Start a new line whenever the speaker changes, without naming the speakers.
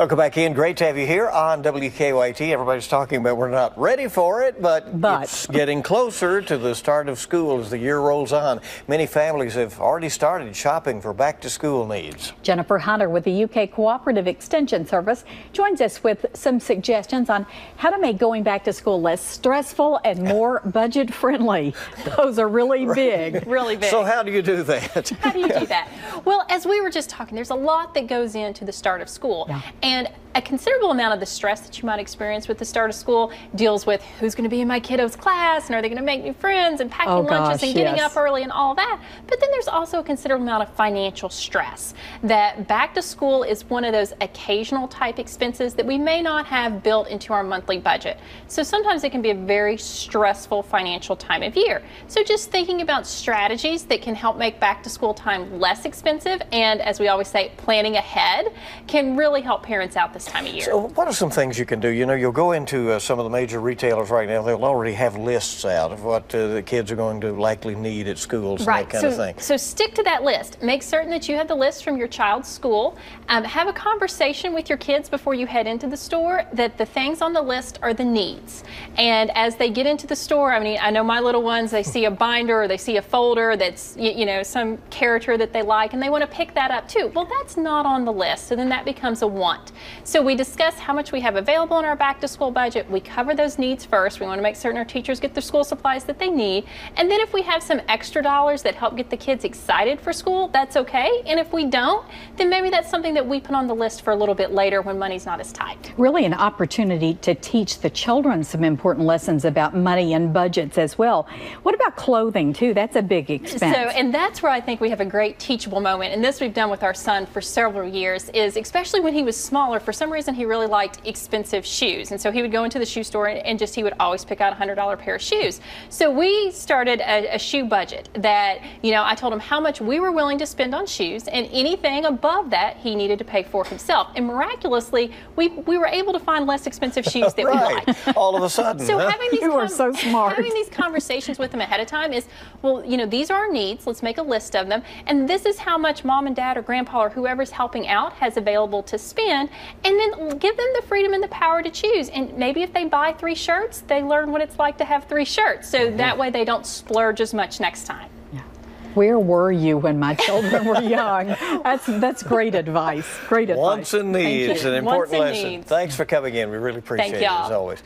Welcome back in. Great to have you here on WKYT. Everybody's talking about we're not ready for it, but it's getting closer to the start of school as the year rolls on. Many families have already started shopping for back-to-school needs.
Jennifer Hunter with the UK Cooperative Extension Service joins us with some suggestions on how to make going back to school less stressful and more budget-friendly. Those are really big.
Really big.
So how do you do that?
How do you do that? Well, as we were just talking, there's a lot that goes into the start of school.
Yeah.
And a considerable amount of the stress that you might experience with the start of school deals with who's going to be in my kiddo's class, and are they going to make new friends, and packing lunches and getting up early and all that. But then there's also a considerable amount of financial stress. That back to school is one of those occasional type expenses that we may not have built into our monthly budget. So sometimes it can be a very stressful financial time of year. So just thinking about strategies that can help make back to school time less expensive, and as we always say, planning ahead, can really help parents out this time of year.
So what are some things you can do? You know, you'll go into some of the major retailers right now, they'll already have lists out of what the kids are going to likely need at schools and that kind of thing.
So stick to that list. Make certain that you have the list from your child's school. Have a conversation with your kids before you head into the store that the things on the list are the needs. And as they get into the store, I mean, I know my little ones, they see a binder or they see a folder that's, you know, some character that they like, and they want to pick that up too. Well, that's not on the list, so then that becomes a want. So we discuss how much we have available in our back to school budget. We cover those needs first. We want to make certain our teachers get the school supplies that they need. And then if we have some extra dollars that help get the kids excited for school, that's okay. And if we don't, then maybe that's something that we put on the list for a little bit later when money's not as tight.
Really an opportunity to teach the children some important lessons about money and budgets as well. What about clothing too? That's a big expense.
And that's where I think we have a great teachable moment. And this we've done with our son for several years, is especially when he was smaller, for some reason he really liked expensive shoes. And so he would go into the shoe store and just he would always pick out a $100 pair of shoes. So we started a shoe budget that, you know, I told him how much we were willing to spend on shoes, and anything above that he needed to pay for himself. And miraculously, we were able to find less expensive shoes that we liked.
All of a sudden.
So having these
you are so smart.
Having these conversations with them ahead of time is, well, you know, these are our needs. Let's make a list of them. And this is how much mom and dad or grandpa or whoever's helping out has available to spend. And then give them the freedom and the power to choose. And maybe if they buy 3 shirts, they learn what it's like to have 3 shirts. So that way they don't splurge as much next time.
Where were you when my children were young? That's great advice. Great advice.
Wants and needs, an important lesson.
Needs.
Thanks for coming in. We really appreciate it as always.